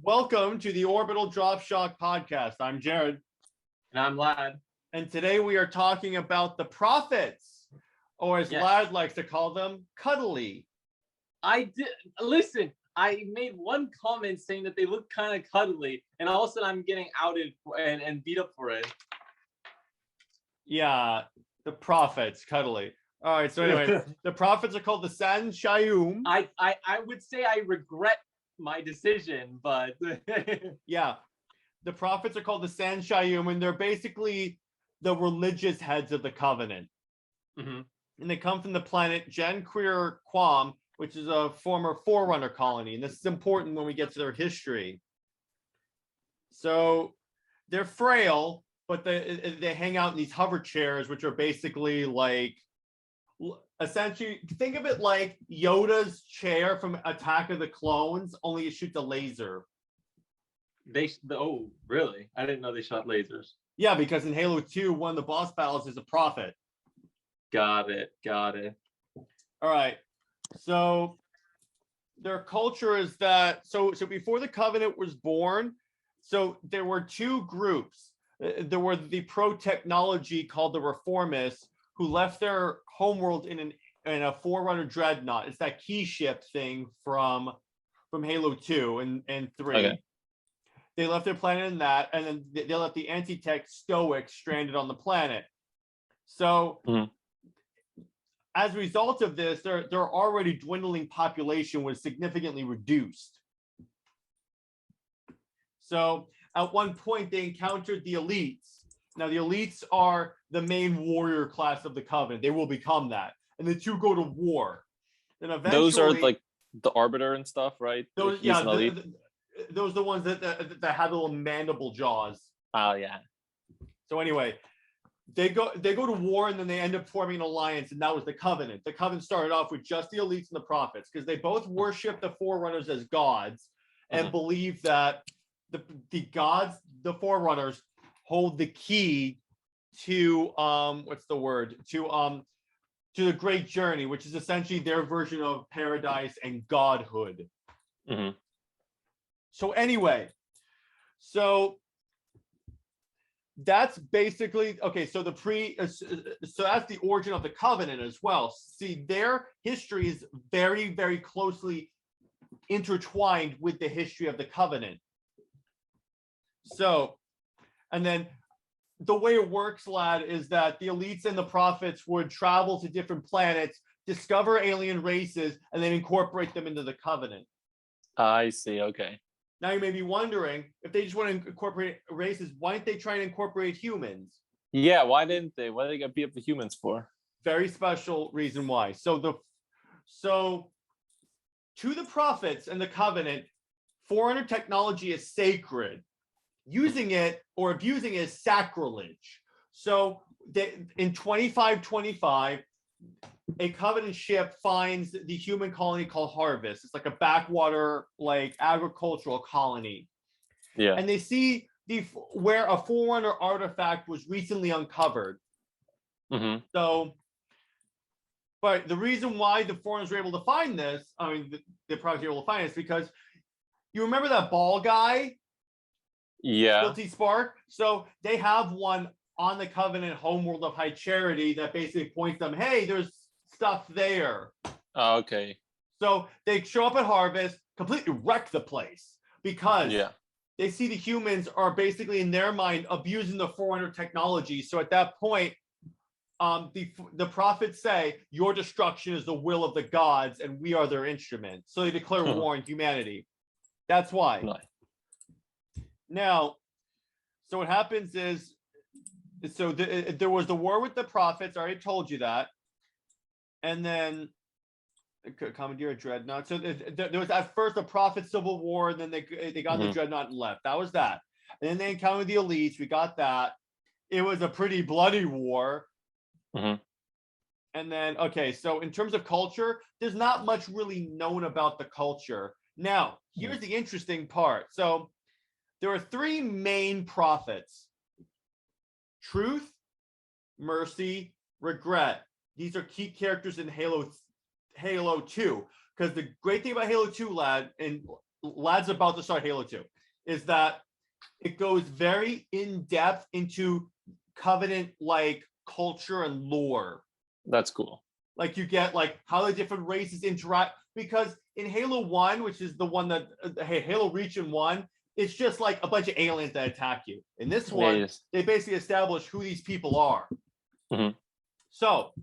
Welcome to the Orbital Drop Shock podcast. I'm Jared. And I'm Lad. And today we are talking about the prophets, or as Lad likes to call them, cuddly. Listen, I made one comment saying that they look kind of cuddly, and all of a sudden I'm getting outed and beat up for it. Yeah, the prophets, cuddly. All right, so anyway, the prophets are called the San Shayum. I would say I regret my decision, but yeah, the prophets are called the San Shayum, and they're basically the religious heads of the covenant. Mm-hmm. And they come from the planet Gen Queer Quam, which is a former Forerunner colony. And this is important when we get to their history. So they're frail, but they hang out in these hover chairs, which are basically like, essentially, think of it like Yoda's chair from Attack of the Clones, only it shoots a laser. Oh, really? I didn't know they shot lasers. Yeah, because in Halo 2, one of the boss battles is a prophet. Got it. All right. So their culture is that, so before the Covenant was born, so there were two groups. There were the pro-technology called the Reformists, who left their homeworld in a Forerunner dreadnought. It's that key ship thing from Halo 2 and 3. Okay. They left their planet in that, and then they left the anti-tech Stoics stranded on the planet. So as a result of this, their already dwindling population was significantly reduced. So at one point, they encountered the elites. Now, the elites are the main warrior class of the Covenant. They will become that. And the two go to war. And eventually, those are like the Arbiter and stuff, right? Those, yeah, those are the ones that have the little mandible jaws. Oh, yeah. So anyway, they go to war, and then they end up forming an alliance, and that was the Covenant. The Covenant started off with just the elites and the prophets, because they both worship the Forerunners as gods and believe that the gods, the Forerunners, hold the key to to the Great Journey, which is essentially their version of paradise and godhood. So anyway, so that's basically okay. So so that's the origin of the Covenant as well. See, their history is very, very closely intertwined with the history of the Covenant. So, and then the way it works, Lad, is that the elites and the prophets would travel to different planets, discover alien races, and then incorporate them into the Covenant. I see. Okay. Now you may be wondering, if they just want to incorporate races, why didn't they try and incorporate humans? Yeah, why didn't they? What did they get beat up the humans for? Very special reason why. So to the prophets and the Covenant, Forerunner technology is sacred. Using it or abusing it is sacrilege. So in 2525, a Covenant ship finds the human colony called Harvest. It's like a backwater, like agricultural colony. Yeah. And they see where a Forerunner artifact was recently uncovered. So, but the reason why the Forerunners were able to find this, I mean, the prophets were able to find this because you remember that ball guy? Yeah. Guilty Spark. So they have one on the Covenant homeworld of High Charity that basically points them, hey, there's stuff there. Oh, okay. So they show up at Harvest, completely wreck the place because they see the humans are basically, in their mind, abusing the Forerunner technology. So at that point, the prophets say, your destruction is the will of the gods, and we are their instrument. So they declare war on humanity. That's why. Nice. Now, so what happens is, there was the war with the prophets. I already told you that. And then commandeer a dreadnought. So there was at first a prophet civil war, and then they got the dreadnought and left. That was that. And then they encountered the elites. We got that. It was a pretty bloody war. And then, okay, so in terms of culture, there's not much really known about the culture. Now, here's the interesting part. So there are three main prophets: truth, mercy, regret. These are key characters in Halo 2. Because the great thing about Halo 2, Lad, and lad's about to start Halo 2, is that it goes very in depth into Covenant like culture and lore. That's cool. Like you get like how the different races interact, because in Halo 1, which is the one that Halo Region 1, it's just like a bunch of aliens that attack you. In this one, Yes. they basically establish who these people are. Mhm. So,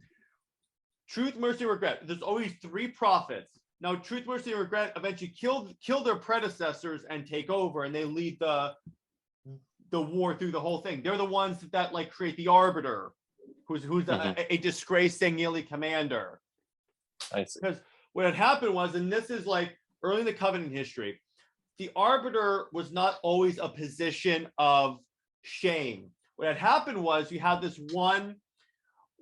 Truth, Mercy, Regret. There's always 3 prophets. Now, Truth, Mercy, and Regret eventually kill their predecessors and take over, and they lead the war through the whole thing. They're the ones that like create the Arbiter, who's a disgraced Sangheili commander. I see. Because what had happened was, and this is like early in the Covenant history, the Arbiter was not always a position of shame. What had happened was you had this one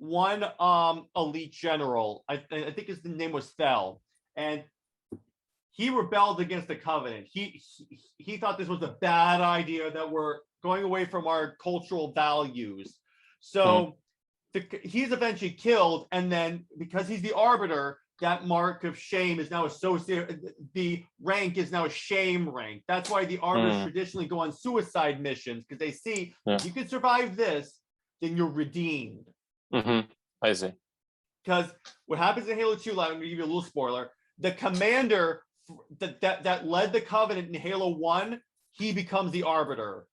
elite general, I think his name was Thel, and he rebelled against the Covenant. He thought this was a bad idea, that we're going away from our cultural values. So he's eventually killed, and then because he's the Arbiter, that mark of shame is now associated. The rank is now a shame rank. That's why the Arbiters traditionally go on suicide missions, because they see if you can survive this, then you're redeemed. I see. Because what happens in Halo 2, I'm going to give you a little spoiler. The commander that led the Covenant in Halo 1, he becomes the Arbiter.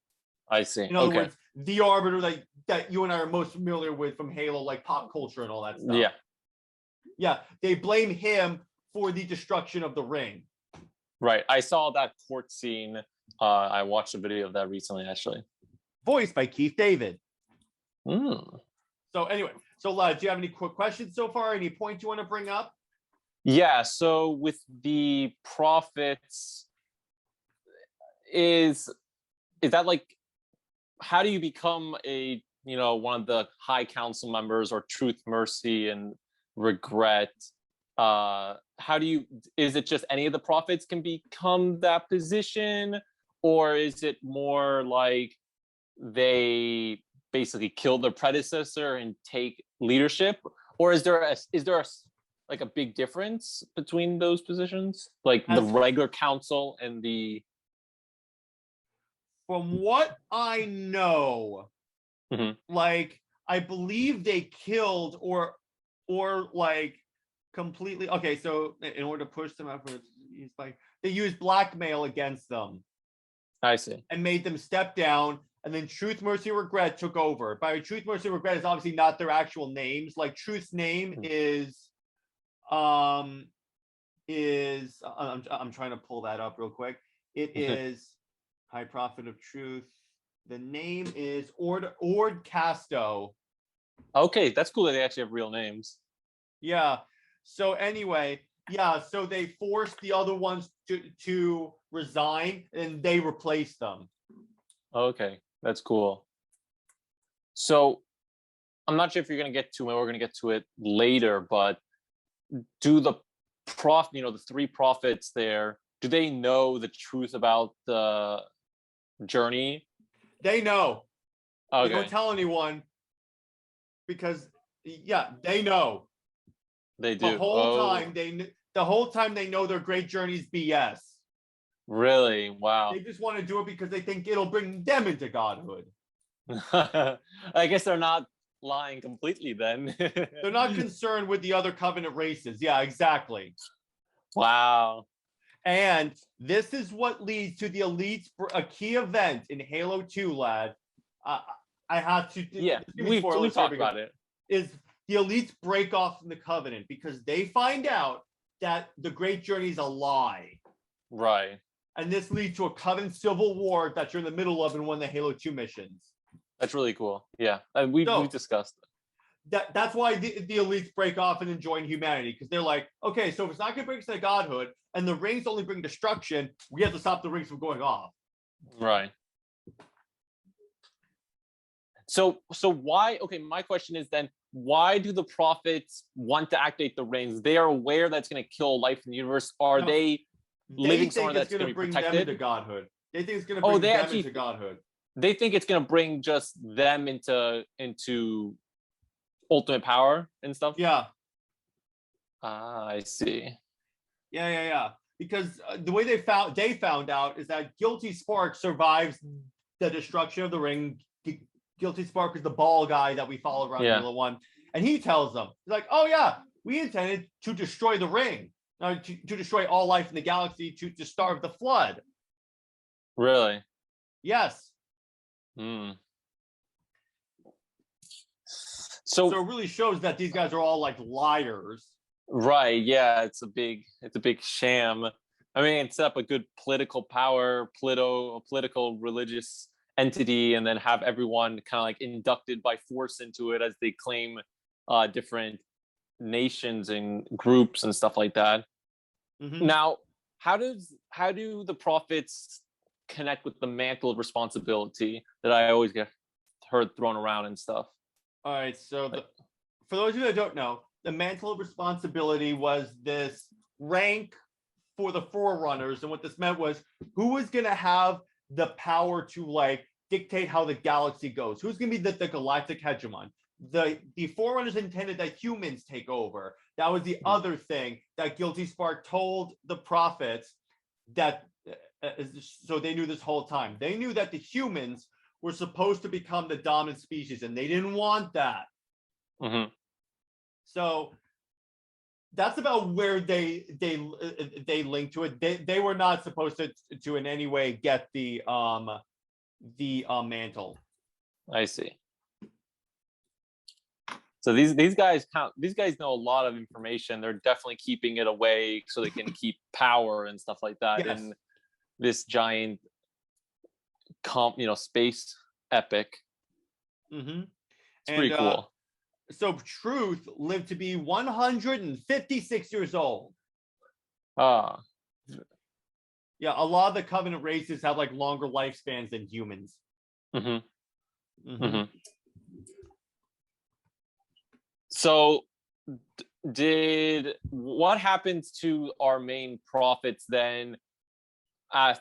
I see. In other words, the Arbiter that you and I are most familiar with from Halo, like pop culture and all that stuff. Yeah. Yeah, they blame him for the destruction of the ring. Right. I saw that court scene. I watched a video of that recently, actually. Voiced by Keith David. Mm. So anyway, do you have any quick questions so far? Any points you want to bring up? Yeah. So with the prophets, is that like, how do you become a one of the High Council members, or Truth, Mercy, and Regret? How do you? Is it just any of the prophets can become that position, or is it more like they basically kill their predecessor and take leadership, or is there like a big difference between those positions, like the regular council and the? From what I know, like I believe they killed or like completely. Okay, so in order to push them out, it's like they used blackmail against them. I see. And made them step down, and then Truth, Mercy, Regret took over. By Truth, Mercy, Regret is obviously not their actual names. Like Truth's name is I'm trying to pull that up real quick. It is High Prophet of Truth. The name is Ord Casto. Okay, that's cool that they actually have real names. Yeah. So anyway, yeah. So they forced the other ones to resign, and they replaced them. Okay, that's cool. So I'm not sure if you're going to get to it. We're going to get to it later, but do the the 3 prophets there, do they know the truth about the journey? They know. Okay. They don't tell anyone, because they know. They do. The whole time they know their great journey's BS. Really? Wow. They just want to do it because they think it'll bring them into godhood. I guess they're not lying completely then. They're not concerned with the other Covenant races. Yeah, exactly. Wow. And this is what leads to the Elites, a key event in Halo 2, lad. I have to. Yeah, we've talked about it. Is the Elites break off from the Covenant because they find out that the Great Journey is a lie. Right. And this leads to a Covenant civil war that you're in the middle of in one of the Halo 2 missions. That's really cool. Yeah, we've discussed it. That's why the Elites break off and then join humanity, because they're like, okay, so if it's not going to bring us to godhood, and the rings only bring destruction, we have to stop the rings from going off. Right. So why? Okay, my question is then, why do the prophets want to activate the rings? They are aware that's going to kill life in the universe. Are they living somewhere that's going to bring protected? them into godhood. They think it's going to bring them into godhood. They think it's going to bring just them into ultimate power and stuff. Yeah. Ah, I see. Yeah. because the way they found out is that Guilty Spark survives the destruction of the ring. Guilty Spark is the ball guy that we follow around Halo 1. And he tells them, he's like, oh yeah, we intended to destroy the ring. To destroy all life in the galaxy, to starve the flood. Really? Yes. So it really shows that these guys are all like liars. Right. Yeah. It's a big sham. I mean, it's set up a good political power, political religious entity, and then have everyone kind of like inducted by force into it as they claim different nations and groups and stuff like that. Now, how do the prophets connect with the mantle of responsibility that I always get heard thrown around and stuff? All right, so for those of you that don't know, the mantle of responsibility was this rank for the Forerunners, and what this meant was who was going to have the power to like dictate how the galaxy goes, who's going to be the galactic hegemon. The Forerunners intended that humans take over. That was the other thing that Guilty Spark told the prophets, that so they knew this whole time. They knew that the humans were supposed to become the dominant species, and they didn't want that. So that's about where they link to it. They were not supposed to in any way get the mantle. I see. So these guys know a lot of information. They're definitely keeping it away so they can keep power and stuff like that in this giant space epic. It's pretty cool. So Truth lived to be 156 years old. Yeah, a lot of the Covenant races have like longer lifespans than humans. So what happens to our main prophets then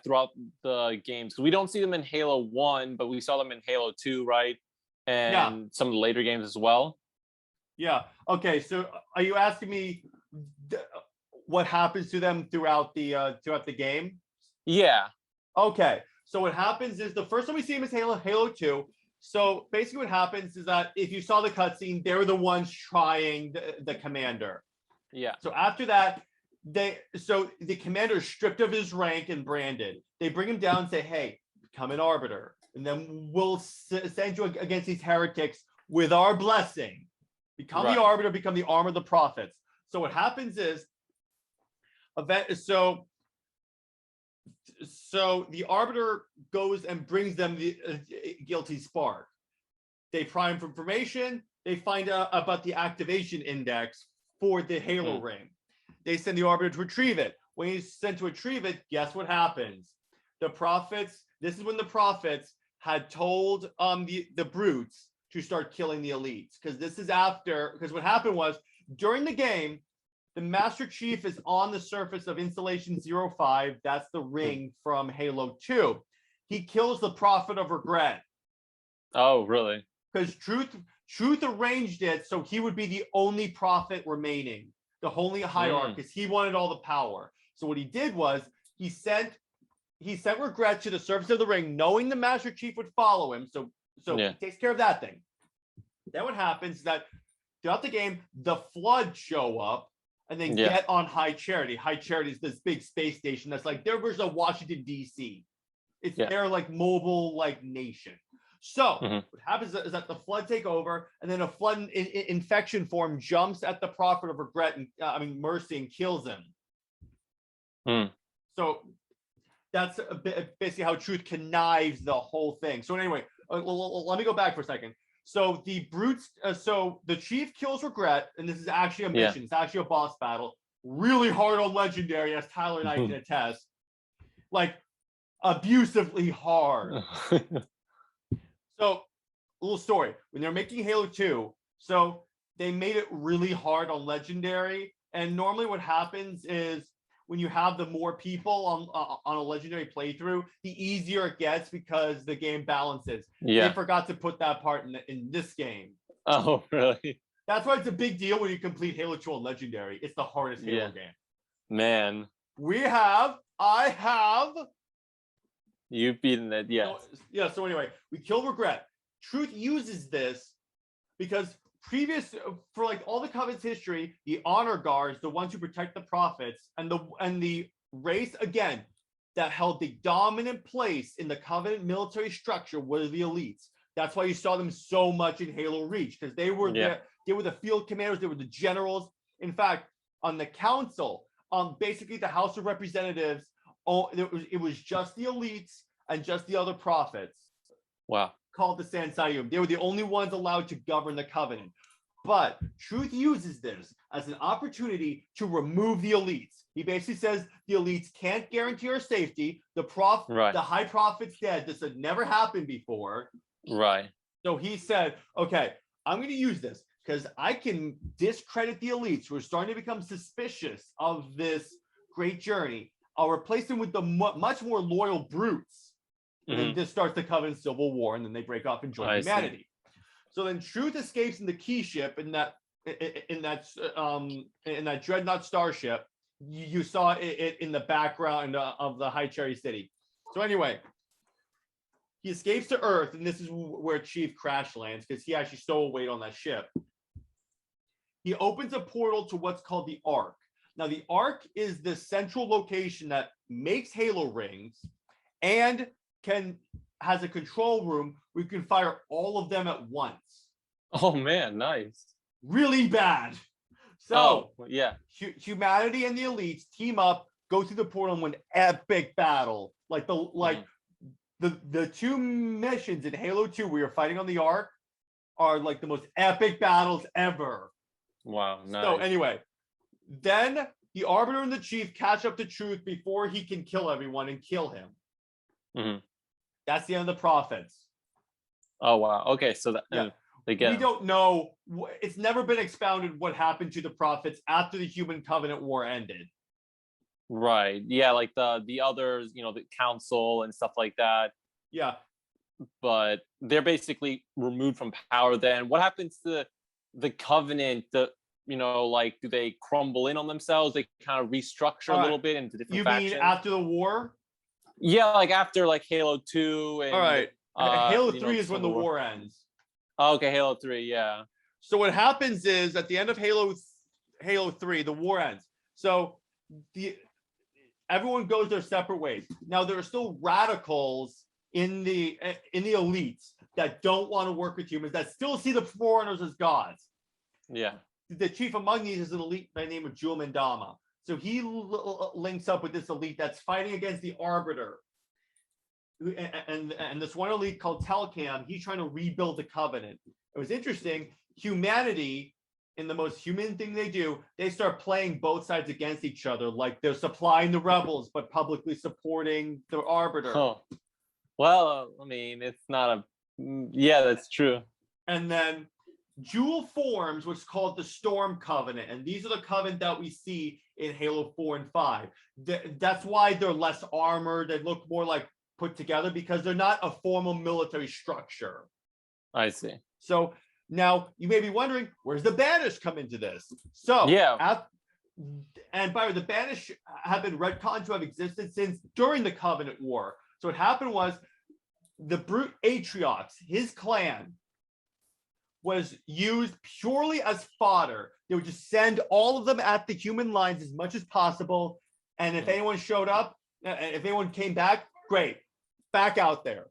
throughout the games? Because we don't see them in Halo 1, but we saw them in Halo 2, right? And some of the later games as well. Yeah. Okay. So are you asking me what happens to them throughout the game? Yeah. Okay. So what happens is the first time we see him is Halo 2. So basically what happens is that if you saw the cutscene, they were the ones trying the commander. Yeah. So after that, the commander is stripped of his rank and branded. They bring him down and say, hey, become an arbiter. And then we'll send you against these heretics with our blessing. Become the arbiter, become the arm of the prophets. So what happens is, so the arbiter goes and brings them the Guilty Spark. They prime for information. They find out about the activation index for the Halo ring. They send the arbiter to retrieve it. When he's sent to retrieve it, guess what happens? The prophets. This is when the prophets had told the brutes to start killing the elites, because what happened was during the game, the Master Chief is on the surface of Installation 05. That's the ring from Halo 2. He kills the Prophet of Regret. Oh, really? Because Truth arranged it so he would be the only prophet remaining, the only hierarch, because he wanted all the power. So what he did was he sent Regret to the surface of the ring, knowing the Master Chief would follow him. So he takes care of that thing. Then what happens is that throughout the game, the Flood show up and then get on High Charity. High Charity is this big space station that's like their version of Washington, D.C. It's their like mobile like nation. So what happens is that the Flood take over, and then a Flood infection form jumps at the Prophet of Regret and Mercy and kills him. So that's basically how Truth connives the whole thing. So anyway, let me go back for a second. So the brutes, so the Chief kills Regret, and this is actually a mission. It's actually a boss battle. Really hard on Legendary, as Tyler and I can attest. Like, abusively hard. So, a little story. When they're making Halo 2, so they made it really hard on Legendary. And normally what happens is when you have the more people on a Legendary playthrough, the easier it gets because the game balances. They forgot to put that part in this game. Oh, really? That's why it's a big deal when you complete Halo 2 on Legendary. It's the hardest Halo game. Man. I have. You've beaten it, yeah. Yeah, so anyway, we kill regret. Truth uses this because for like all the Covenant's history, the honor guards, the ones who protect the prophets, and the race again that held the dominant place in the Covenant military structure were the elites. That's why you saw them so much in Halo Reach, because they were the field commanders, they were the generals. In fact, on the council, basically the House of Representatives, it was just the elites and just the other prophets. Wow. Called the Sansayum. They were the only ones allowed to govern the Covenant. But Truth uses this as an opportunity to remove the elites. He basically says the elites can't guarantee our safety. The High Prophet's dead. This had never happened before. Right. So he said, okay, I'm going to use this because I can discredit the elites who are starting to become suspicious of this great journey. I'll replace them with the much more loyal brutes. And then this starts the Covenant Civil War, and then they break off and join humanity. So then Truth escapes in the key ship in that Dreadnought starship. You saw it in the background of the High Cherry City. So anyway, he escapes to Earth, and this is where Chief crash lands because he actually stole away on that ship. He opens a portal to what's called the Ark. Now, the Ark is the central location that makes Halo rings and has a control room where you can fire all of them at once. Oh man, nice. Really bad. So yeah, humanity and the elites team up, go through the portal, and win epic battle. Like the two missions in Halo 2 where you're fighting on the Ark are like the most epic battles ever. Wow, nice. So anyway, then the Arbiter and the Chief catch up to Truth before he can kill everyone and kill him. Mm-hmm. That's the end of the prophets. Oh wow. Okay, so that we don't know. It's never been expounded what happened to the prophets after the Human Covenant War ended. Right. Yeah, like the others, the council and stuff like that. Yeah. But they're basically removed from power then. What happens to the Covenant? Do they crumble in on themselves? They kind of restructure a little bit into different factions? You mean after the war? Yeah, like after Halo 2 and all right. Halo 3 is when the war ends. Oh, okay, Halo 3, yeah. So what happens is at the end of Halo 3, the war ends. So everyone goes their separate ways. Now there are still radicals in the elites that don't want to work with humans, that still see the Forerunners as gods. Yeah. The chief among these is an elite by the name of Jul Mandama. So he links up with this elite that's fighting against the Arbiter. And this one elite called Telcam, he's trying to rebuild the Covenant. It was interesting. Humanity, in the most human thing they do, they start playing both sides against each other. Like they're supplying the rebels, but publicly supporting the Arbiter. Oh. Well, I mean, it's not yeah, that's true. And then Jewel forms what's called the Storm Covenant. And these are the Covenant that we see in Halo 4 and 5. That's why they're less armored. They look more like put together because they're not a formal military structure. I see. So now you may be wondering, where's the Banished come into this? So yeah. And by the way, the Banished have been retconned to have existed since during the Covenant War. So what happened was the brute Atriox, his clan, was used purely as fodder. They would just send all of them at the human lines as much as possible. And if anyone showed up, if anyone came back, great, back out there.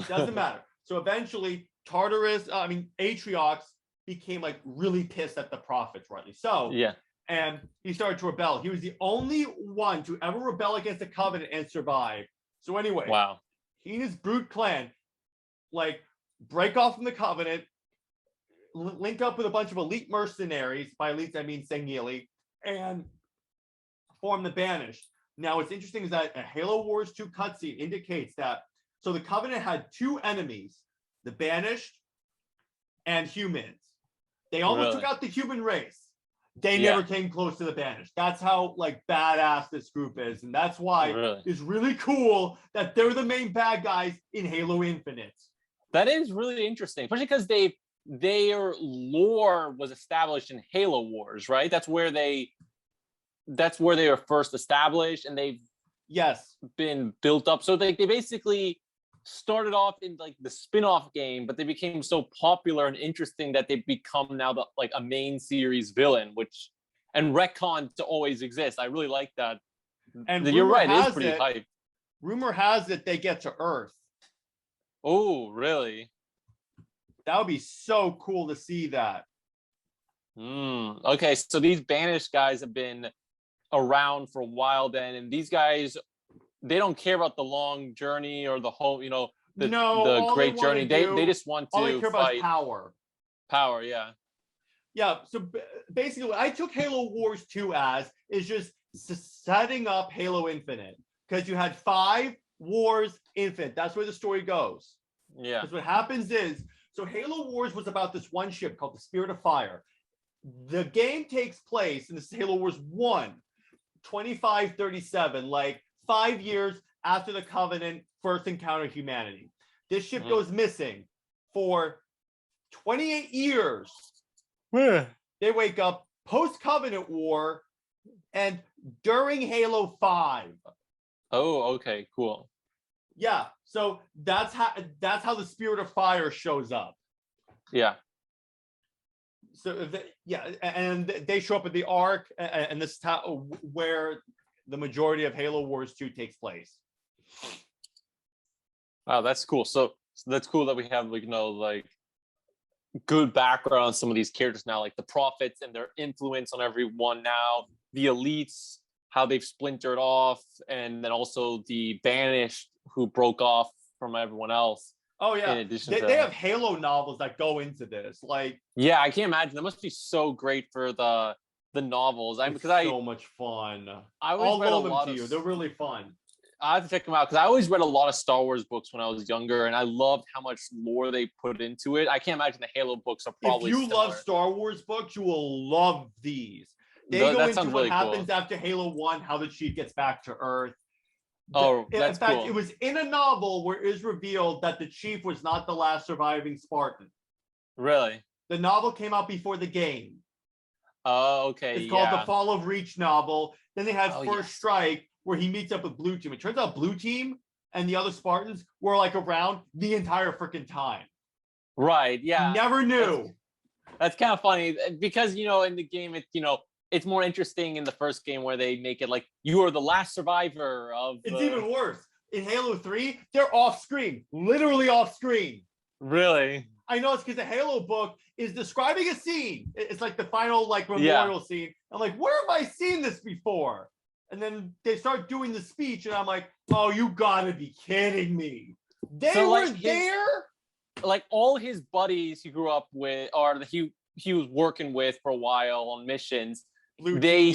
It doesn't matter. So eventually, Atriox became like really pissed at the prophets, rightly so. Yeah. And he started to rebel. He was the only one to ever rebel against the Covenant and survive. So anyway, wow. He and his brute clan break off from the Covenant, link up with a bunch of elite mercenaries. By elites, I mean Sangheili, and form the Banished. Now, what's interesting is that a Halo Wars 2 cutscene indicates that so the Covenant had two enemies, the Banished and humans. They almost took out the human race. They never came close to the Banished. That's how badass this group is. And that's why it's really cool that they're the main bad guys in Halo Infinite. That is really interesting, especially because their lore was established in Halo Wars, right? That's where they that's where they were first established, and they've Yes. been built up. So they basically started off in like the spin-off game, but they became so popular and interesting that they become now like a main series villain, which and retcon to always exist. I really like that. And You're right, it is has pretty hype. Rumor has it they get to Earth. Oh, really? That would be so cool to see that. Okay, so these banished guys have been around for a while then, and these guys, they don't care about the long journey or the whole, the great journey. They just want all they to care about fight is power. power, yeah. Yeah, so basically what I took Halo Wars 2 as is just setting up Halo Infinite, because you had 5 Wars Infinite. That's where the story goes. Yeah. Because what happens is, so Halo Wars was about this one ship called the Spirit of Fire. The game takes place, and this is Halo Wars 1, 2537, like 5 years after the Covenant first encountered humanity. This ship goes missing for 28 years. They wake up post-Covenant War and during Halo 5. Oh, okay, cool. Yeah, so that's how the Spirit of Fire shows up. Yeah. So and they show up at the Ark, and this is where the majority of Halo Wars 2 takes place. Wow, that's cool. So that's cool that we have like good background on some of these characters now, like the prophets and their influence on everyone now, the elites, how they've splintered off, and then also the banished who broke off from everyone else. Oh yeah, in addition they have Halo novels that go into this. Like, yeah, I can't imagine. That must be so great for the novels. So much fun. I'll loan them to you. They're really fun. I have to check them out because I always read a lot of Star Wars books when I was younger, and I loved how much lore they put into it. I can't imagine the Halo books are probably. If you love Star Wars books, you will love these. They go into what really happens after Halo 1, how the Chief gets back to Earth. Oh, that's in fact, cool. It was in a novel where it is revealed that the Chief was not the last surviving Spartan. Really? The novel came out before the game. Oh, okay. It's called the Fall of Reach novel. Then they had First Strike, where he meets up with Blue Team. It turns out Blue Team and the other Spartans were like around the entire freaking time. Right. Yeah. Never knew. That's kind of funny because, in the game, it's more interesting in the first game where they make it like you are the last survivor of. It's even worse. In Halo 3, they're off screen, literally off screen. Really? I know it's because the Halo book is describing a scene. It's like the final memorial scene. I'm like, where have I seen this before? And then they start doing the speech, and I'm like, oh, you gotta be kidding me. They were there? Like all his buddies he grew up with, or he was working with for a while on missions, they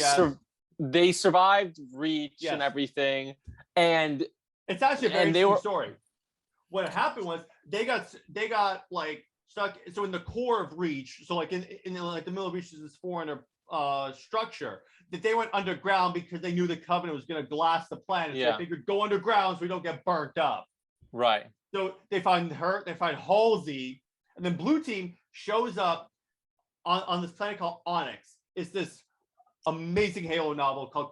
survived Reach and everything. And it's actually a very interesting story. What happened was they got like stuck. So in the core of Reach, so like in like the middle of Reach is this foreign structure, that they went underground because they knew the Covenant was going to glass the planet. So they figured go underground so we don't get burnt up. Right. So they find Halsey, and then Blue Team shows up on this planet called Onyx. It's this amazing Halo novel called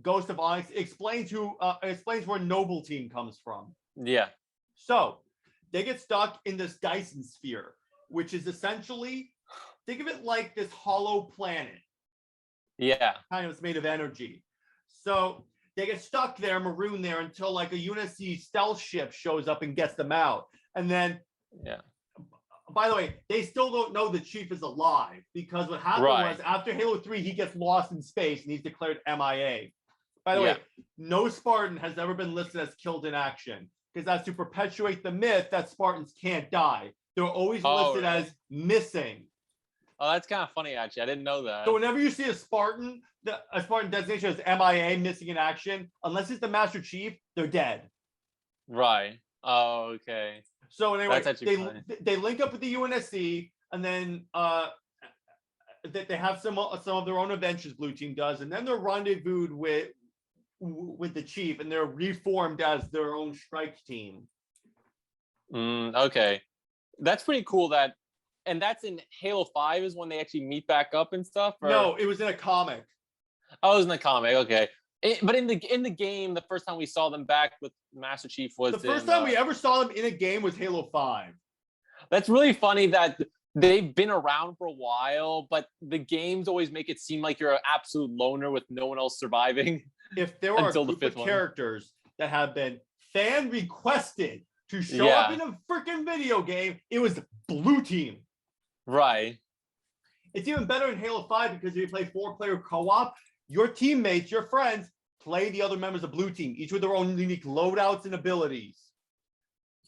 Ghost of Onyx. It explains where Noble Team comes from. Yeah. So they get stuck in this Dyson sphere, which is essentially, think of it like this hollow planet. Yeah. Kind of, it's made of energy. So they get stuck there, marooned there, until like a UNSC stealth ship shows up and gets them out. And then, by the way, they still don't know the Chief is alive, because what happened was after Halo 3, he gets lost in space and he's declared MIA. By the way, no Spartan has ever been listed as killed in action, because that's to perpetuate the myth that Spartans can't die. They're always listed as missing. Oh, that's kind of funny, actually. I didn't know that. So whenever you see a Spartan designation as MIA, missing in action, unless it's the Master Chief, they're dead. Right. Oh, okay. So anyway, they link up with the UNSC, and then they have some of their own adventures. Blue Team does, and then they're rendezvoused with the Chief, and they're reformed as their own strike team. Okay, that's pretty cool. That and that's in Halo 5 is when they actually meet back up and stuff? Or? No, it was in a comic. Oh, it was in the comic. Okay. But in the game, the first time we saw them back with Master Chief was The first time we ever saw them in a game was Halo 5. That's really funny that they've been around for a while, but the games always make it seem like you're an absolute loner with no one else surviving. If there are a Until the group of fifth one. characters that have been fan requested to show up in a freaking video game, it was Blue Team. Right. It's even better in Halo 5 because if you play 4-player co-op, your teammates, your friends, play the other members of Blue Team, each with their own unique loadouts and abilities.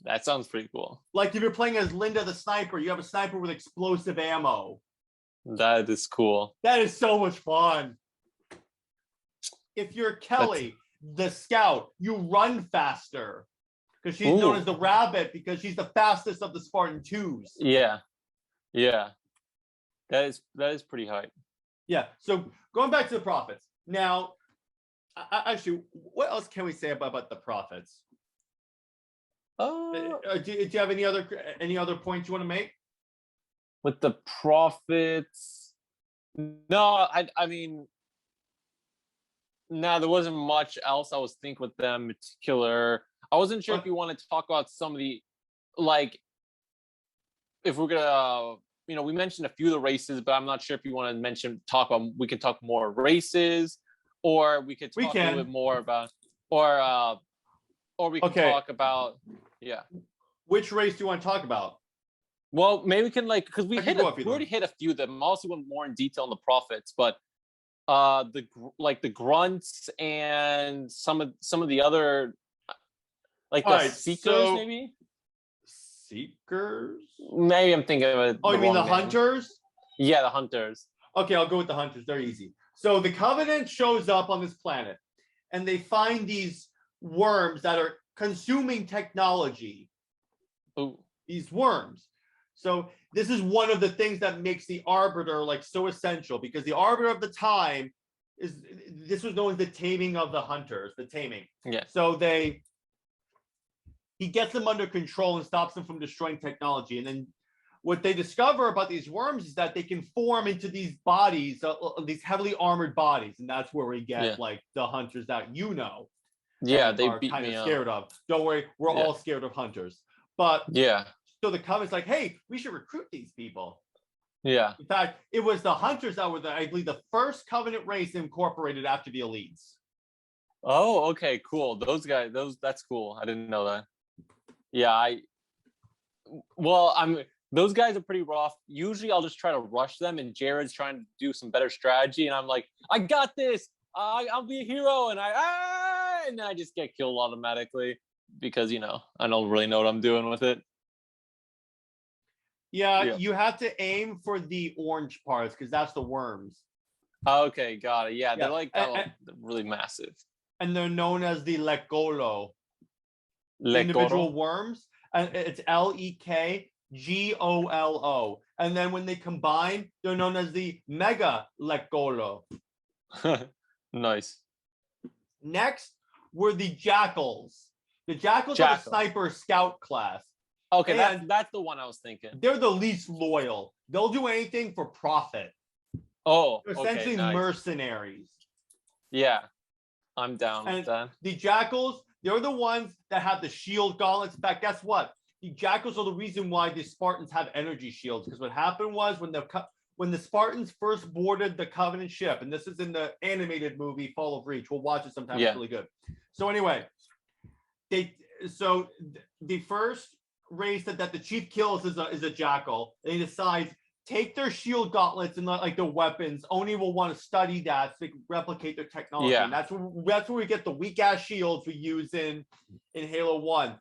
That sounds pretty cool. Like if you're playing as Linda the sniper, you have a sniper with explosive ammo. That is cool. That is so much fun. If you're Kelly, the scout, you run faster. Because she's known as the rabbit because she's the fastest of the Spartan 2s. Yeah. Yeah. That is pretty hype. Yeah. So going back to the prophets. Now, actually, what else can we say about the prophets? Do you have any other points you want to make? With the prophets, no, I mean, no, there wasn't much else I was thinking with them in particular. I wasn't sure if you wanted to talk about some of the, like, if we're gonna, we mentioned a few of the races, but I'm not sure if you want to we can talk more races, or we could talk a little bit more about, or we can talk about, Which race do you want to talk about? Well, maybe we can because we already hit a few of them. I also went more in detail on the prophets, but the grunts and some of the other seekers, maybe seekers. Maybe I'm thinking of it. Oh, you mean the hunters? Yeah, the hunters. Okay, I'll go with the hunters. They're easy. So the Covenant shows up on this planet, and they find these worms that are consuming technology. Ooh. These worms. So this is one of the things that makes the Arbiter so essential, because the Arbiter of the time this was known as the taming of the hunters, the taming. Yeah. So he gets them under control and stops them from destroying technology. And then what they discover about these worms is that they can form into these bodies, these heavily armored bodies, and that's where we get the hunters that Yeah, they are beat kind me of up. scared of. Don't worry, we're all scared of hunters. But so the Covenant's like, hey, we should recruit these people. Yeah. In fact, it was the hunters that were, I believe, the first Covenant race incorporated after the elites. Oh, okay, cool. Those guys, that's cool. I didn't know that. Yeah, those guys are pretty rough. Usually I'll just try to rush them, and Jared's trying to do some better strategy, and I'm like, I got this. I'll be a hero, and and then I just get killed automatically because I don't really know what I'm doing with it. Yeah, you have to aim for the orange parts because that's the worms. Okay, got it. Yeah, they're really massive. And they're known as the Lekgolo. Individual worms. And it's Lekgolo. And then when they combine, they're known as the Mega Lekgolo. Nice. Next were the Jackals. The Jackals are the sniper scout class. Okay, that's the one I was thinking. They're the least loyal. They'll do anything for profit. Oh, they're essentially mercenaries. Yeah, I'm down with that. The Jackals, they're the ones that have the shield gauntlets. In fact, guess what? The Jackals are the reason why the Spartans have energy shields. Because what happened was when the Spartans first boarded the Covenant ship, and this is in the animated movie Fall of Reach. We'll watch it sometime. It's really good. So anyway, the first race that the chief kills is a jackal, and he decides take their shield gauntlets and the weapons. Oni will want to study that so they can replicate their technology. And that's where we get the weak ass shields we use in Halo 1.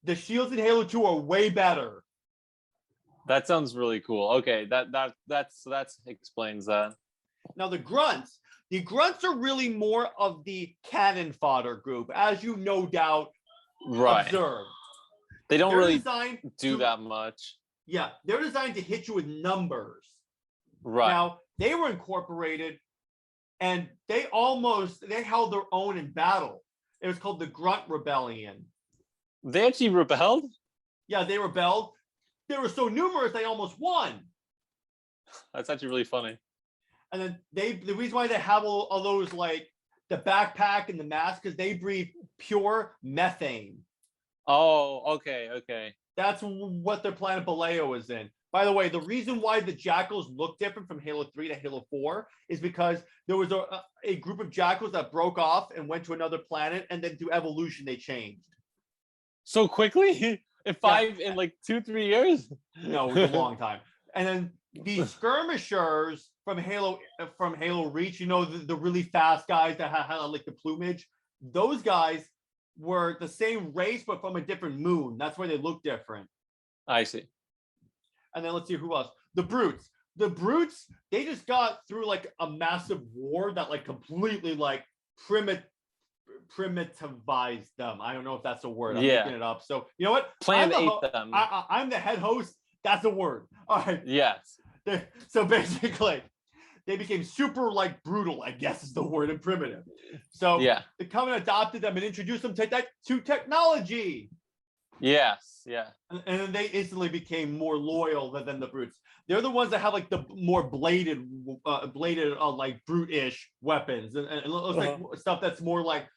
The shields in Halo 2 are way better. That sounds really cool. Okay, that explains that. Now the grunts are really more of the cannon fodder group, as you no doubt observed. They don't really do that much. Yeah, they're designed to hit you with numbers. Right. Now, they were incorporated, and they held their own in battle. It was called the Grunt Rebellion. They actually rebelled? Yeah, they rebelled. they were so numerous they almost won. That's actually really funny. And then the reason why they have all those like the backpack and the mask because they breathe pure methane. Oh, okay. That's what their planet Baleo is in. By the way, the reason why the Jackals look different from Halo 3 to Halo 4 is because there was a group of Jackals that broke off and went to another planet, and then through evolution they changed. So quickly? In like 2-3 years? No, it was a long time. And then the skirmishers from Halo Reach, you know, the really fast guys that had like the plumage, those guys were the same race but from a different moon. That's why they look different. I see. And then let's see who else. The Brutes. The Brutes, they just got through like a massive war that like completely like primitivized them. I don't know if that's a word. I'm making it up. So you know what? Plan ate them. I'm the head host. That's a word. All right. Yes. So basically, they became super like brutal, I guess is the word, and primitive. So yeah, the Covenant adopted them and introduced them to technology. Yes, yeah. And then they instantly became more loyal than the Brutes. They're the ones that have like the more bladed like brute-ish weapons, and it looks like stuff that's more like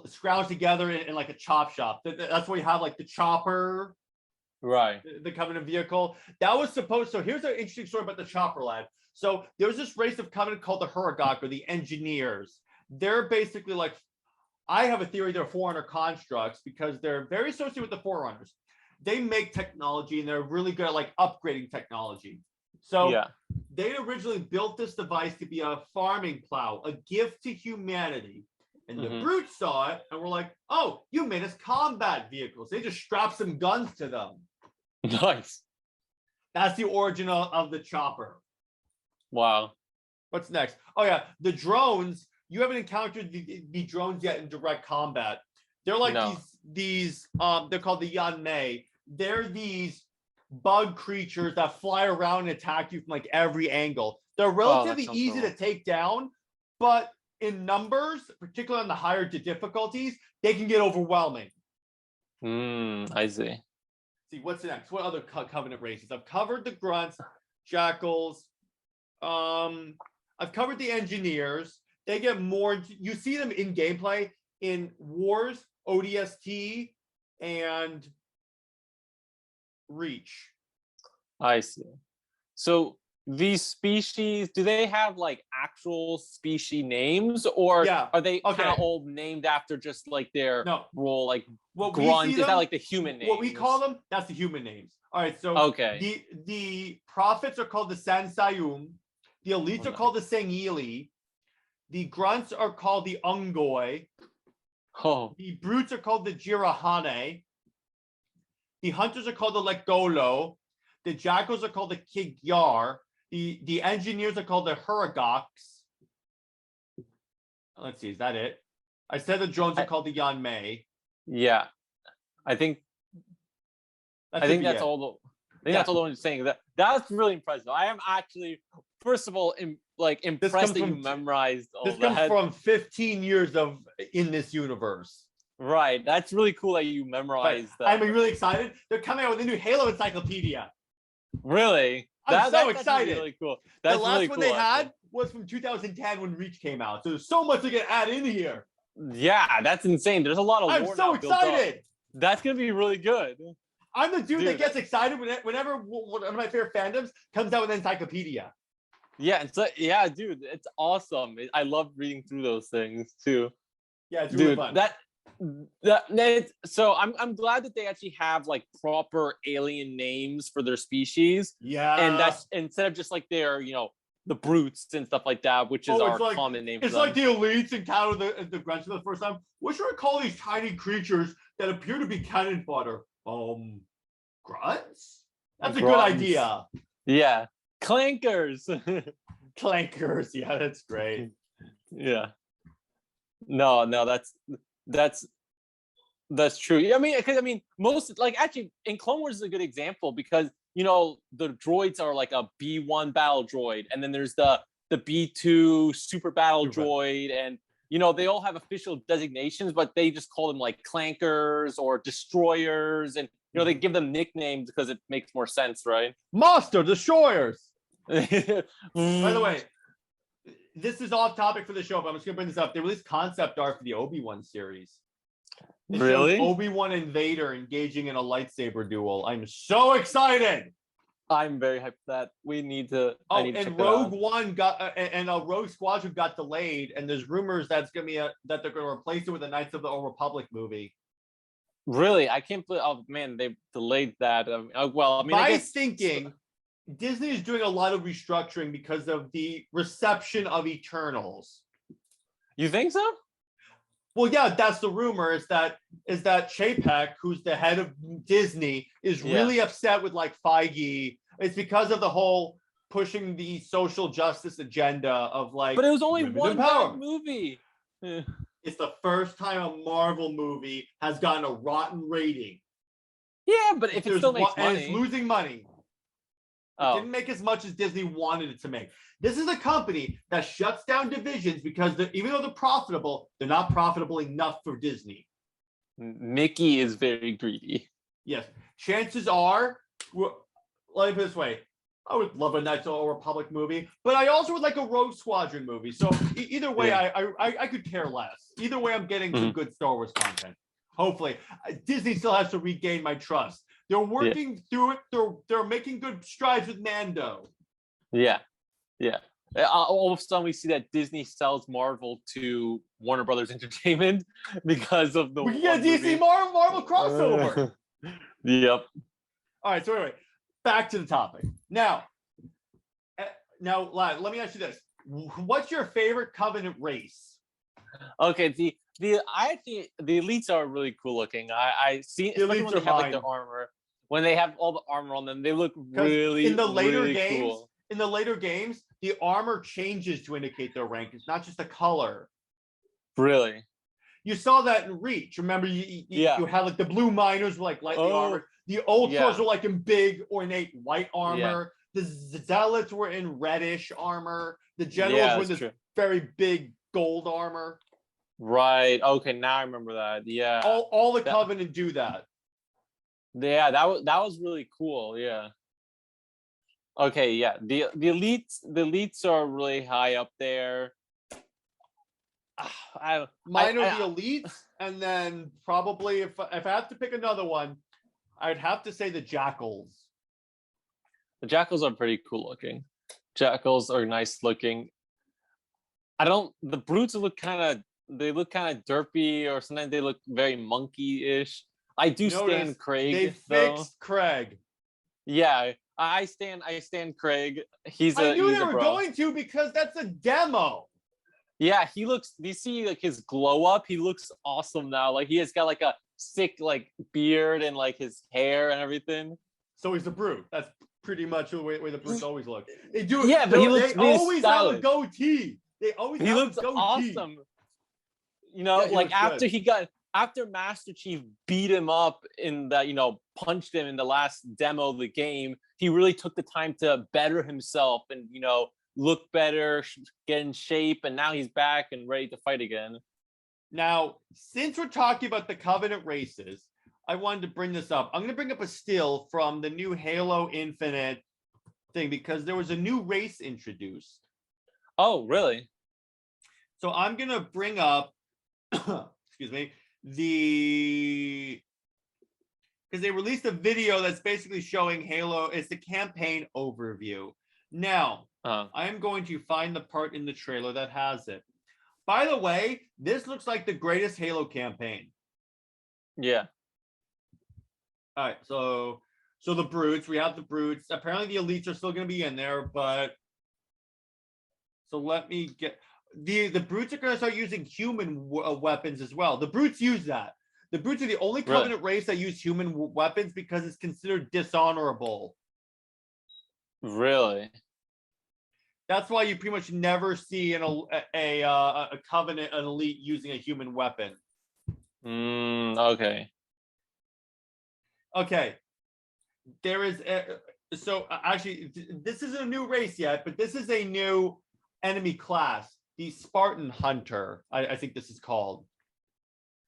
scrounged together in like a chop shop. That's where you have like the chopper, right? The Covenant vehicle that was supposed. So here's an interesting story about the chopper, lad. So there's this race of Covenant called the Huragok, or the Engineers. They're basically like, I have a theory they're Forerunner constructs because they're very associated with the Forerunners. They make technology and they're really good at like upgrading technology. So they originally built this device to be a farming plow, a gift to humanity. And the Brutes saw it and were like, oh, you made us combat vehicles. They just strapped some guns to them. Nice. That's the origin of the chopper. Wow. What's next? Oh, yeah. The drones. You haven't encountered the drones yet in direct combat. They're like these they're called the Yanmei. They're these bug creatures that fly around and attack you from like every angle. They're relatively easy to take down, but in numbers, particularly on the higher difficulties, they can get overwhelming. I see. See, what's next? What other Covenant races? I've covered the Grunts, Jackals. I've covered the Engineers. They get more. You see them in gameplay in Wars, ODST, and Reach. I see. So these species, do they have like actual species names, or are they kind of all named after just like their role, like Grunt? Is that like the human names? What we call them, that's the human names. All right, so the prophets are called the Sansayum. The elites are called the Sengili. The Grunts are called the Ungoi. The Brutes are called the Jirahane. The Hunters are called the Lekgolo. The Jackals are called the Kigyar. The Engineers are called the Huragoks. Let's see, is that it? I said the drones are called the Yanmei. Yeah, I think that's all. That's all the ones saying. That's really impressive. I am actually, first of all, impressed that you memorized all that. This comes from 15 years in this universe. Right. That's really cool that you memorized that. I'm really excited. They're coming out with a new Halo Encyclopedia. Really? I'm so excited. Really cool. That's the last really one cool, they had was from 2010 when Reach came out. So there's so much to get added in here. Yeah, that's insane. There's a lot of lore. I'm so excited. That's going to be really good. I'm the dude that gets excited whenever one of my favorite fandoms comes out with an encyclopedia. Yeah, dude, it's awesome. I love reading through those things too. Yeah, it's really fun. So I'm glad that they actually have like proper alien names for their species. Yeah, and that's instead of just like their the Brutes and stuff like that, which is our common name. It's like the elites encounter the Grunts for the first time. What should I call these tiny creatures that appear to be cannon fodder? Grunts? That's a good idea. Yeah. Clankers. Clankers. Yeah, that's great. Yeah. No, that's true. I mean, most actually in Clone Wars is a good example because the droids are like a B1 battle droid, and then there's the B2 super battle droid, and they all have official designations, but they just call them like clankers or destroyers, and they give them nicknames because it makes more sense, right? Monster Destroyers. By By the way, this is off topic for the show, but I'm just gonna bring this up. They released concept art for the Obi-Wan series. It shows really? Obi-Wan and Vader engaging in a lightsaber duel. I'm so excited. I'm very hyped for that. We need to. Oh, I need to and check that Rogue out. One got and Rogue Squadron got delayed, and there's rumors that's gonna be that they're gonna replace it with a Knights of the Old Republic movie. Really, I can't believe. Oh man, they delayed that. Well, I mean, I My guess, thinking, Disney is doing a lot of restructuring because of the reception of Eternals. you think so? Well, yeah, that's the rumor. Is that Chapek, who's the head of Disney, is really upset with like Feige. It's because of the whole pushing the social justice agenda of like. But it was only women one bad empowerment. movie. It's the first time a Marvel movie has gotten a rotten rating. Yeah, but if it still makes and money, it's losing money. It didn't make as much as Disney wanted it to make. This is a company that shuts down divisions because even though they're profitable, they're not profitable enough for Disney. Mickey is very greedy. Yes. Chances are, let me put it this way, I would love a Knights of the Old Republic movie, but I also would like a Rogue Squadron movie. So either way, I could care less. Either way, I'm getting some good Star Wars content. Hopefully. Disney still has to regain my trust. They're working through it. They're making good strides with Mando. Yeah. All of a sudden, we see that Disney sells Marvel to Warner Brothers Entertainment because of the. We get a DC Marvel crossover. Yep. All right. So anyway, back to the topic. Now, let me ask you this: what's your favorite Covenant race? Okay. I think the elites are really cool looking. I see, especially when they have like their armor. When they have all the armor on them, they look really in the later really games. Cool. In the later games, the armor changes to indicate their rank. It's not just the color. Really? You saw that in Reach. Remember, you had like the blue miners were like lightly armored. The Ultras were like in big ornate white armor. The Zealots were in reddish armor. The Generals were in this very big gold armor. Right. Okay. Now I remember that. Yeah. All the Covenant do that. Yeah, that was really cool. Yeah. Okay. Yeah. The elites are really high up there. Mine are the elites, and then probably if I have to pick another one, I'd have to say the Jackals. The Jackals are pretty cool looking. Jackals are nice looking. The brutes look kind of derpy, or sometimes they look very monkey-ish. I do stand Craig. They fixed Craig. Yeah, I stand Craig. I knew they were going to because that's a demo. Yeah, he looks. Do you see like his glow up? He looks awesome now. Like he has got like a sick like beard and like his hair and everything. So he's a brute. That's pretty much the way the brutes always look. They always have a goatee. He looks awesome. After Master Chief beat him up in that, punched him in the last demo of the game, he really took the time to better himself and, look better, get in shape, and now he's back and ready to fight again. Now, since we're talking about the Covenant races, I wanted to bring this up. I'm going to bring up a still from the new Halo Infinite thing because there was a new race introduced. Oh, really? So I'm going to bring up, excuse me, because they released a video that's basically showing Halo. It's the campaign overview. Now, I am going to find the part in the trailer that has it. By the way, this looks like the greatest Halo campaign. Yeah. All right, so the brutes, we have the brutes. Apparently the elites are still going to be in there, but so let me get the brutes are going to start using human weapons as well. The brutes use that. The brutes are the only Covenant race that use human weapons because it's considered dishonorable. Really? That's why you pretty much never see a Covenant, an elite using a human weapon. Okay. Okay. There is actually this isn't a new race yet, but this is a new enemy class. the Spartan Hunter. I think this is called.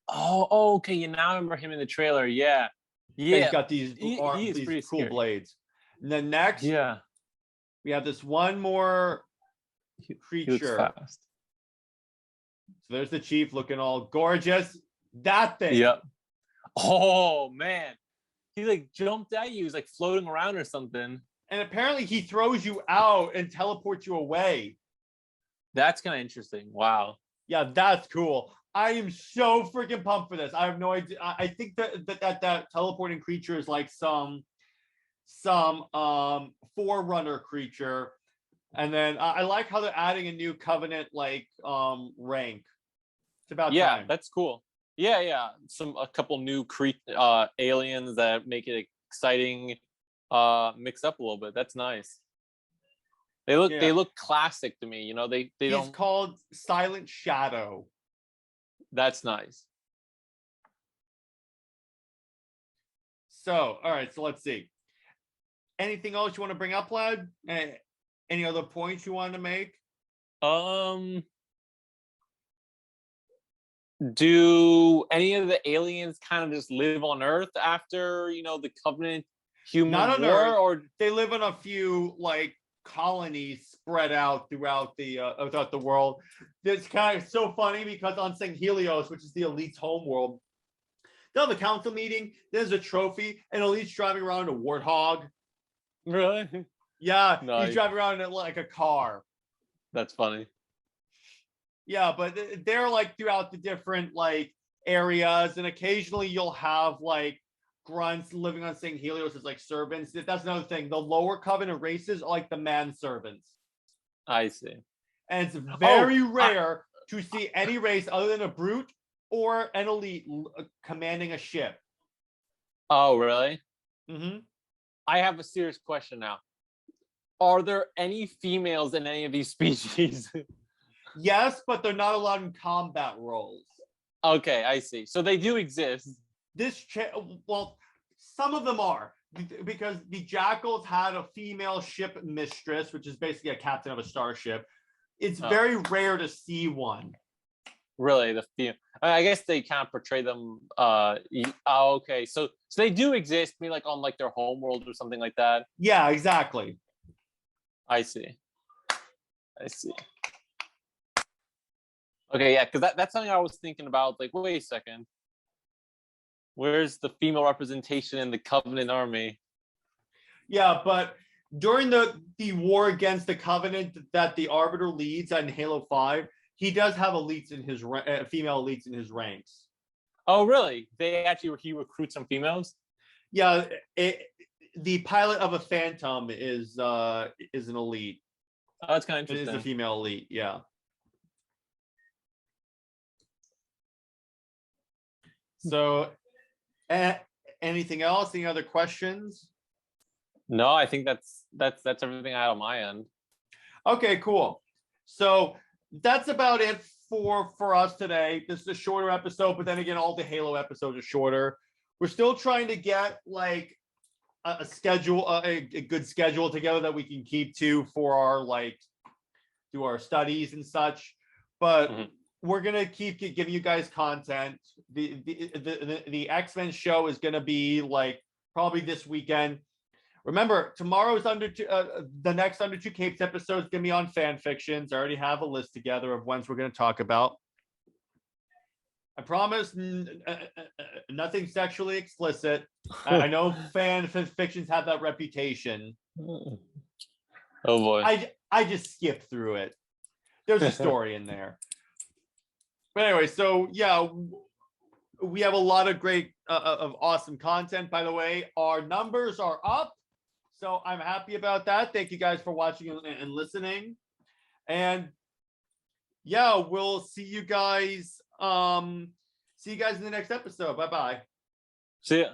Oh, okay. You now remember him in the trailer. Yeah. Yeah, Yeah. he's got these He is these pretty cool scary. blades. And then next, Yeah. we have this one more He looks creature. fast. So there's the chief looking all gorgeous. That thing. Yep. Oh man. He like jumped at you. He was like floating around or something. And apparently he throws you out and teleports you away. That's kind of interesting. Wow. Yeah, that's cool. I am so freaking pumped for this. I have no idea. I think that teleporting creature is like some forerunner creature. And then I like how they're adding a new covenant like rank. It's about time. That's cool. Yeah. A couple new aliens that make it exciting. Mix up a little bit. That's nice. They look classic to me. You know, they He's don't. called Silent Shadow. That's nice. So, all right. So let's see. Anything else you want to bring up, lad? Any other points you wanted to make? Do any of the aliens kind of just live on Earth after the Covenant human Not on war, Earth. or They live in a few like colonies spread out throughout the world. It's kind of so funny because on St. Helios, which is the elite's home world, they'll have a council meeting. There's a trophy, and elite's driving around a warthog. really? Yeah, Nice. he's driving around in like a car. That's funny. Yeah, but they're like throughout the different like areas, and occasionally you'll have like grunts living on St. Helios as like servants. That's another thing. The lower covenant races are like the manservants. I see. And it's very rare to see any race other than a brute or an elite commanding a ship. Oh, really? Mm-hmm. I have a serious question now. Are there any females in any of these species? Yes, but they're not allowed in combat roles. Okay, I see. So they do exist. Well, some of them are, because the Jackals had a female ship mistress, which is basically a captain of a starship. It's very rare to see one. Really, the female. I guess they kind of portray them. Okay, so they do exist. Maybe like on like their home world or something like that. Yeah, exactly. I see. Okay, yeah, because that's something I was thinking about. Like, wait a second. Where's the female representation in the Covenant army? Yeah, but during the war against the Covenant that the Arbiter leads in Halo 5, he does have elites in his female elites in his ranks. Oh, really? He recruits some females? Yeah, the pilot of a Phantom is an elite. Oh, that's kind of It interesting. is a female elite, yeah. So, anything else? Any other questions? No, I think that's everything I had on my end. Okay, cool. So that's about it for us today. This is a shorter episode, but then again, all the Halo episodes are shorter. We're still trying to get like a schedule, a good schedule together that we can keep to for our do our studies and such. But we're gonna keep giving you guys content. The X-Men show is gonna be like probably this weekend. Remember, tomorrow's the next Under Two Capes episode is gonna be on fan fictions. I already have a list together of ones we're gonna talk about. I promise nothing sexually explicit. I know fan fictions have that reputation. Oh boy. I just skipped through it. There's a story in there. But anyway, so yeah, we have a lot of great, of awesome content. By the way, our numbers are up. So I'm happy about that. Thank you guys for watching and listening. And yeah, we'll see you guys. See you guys in the next episode. Bye-bye. See ya.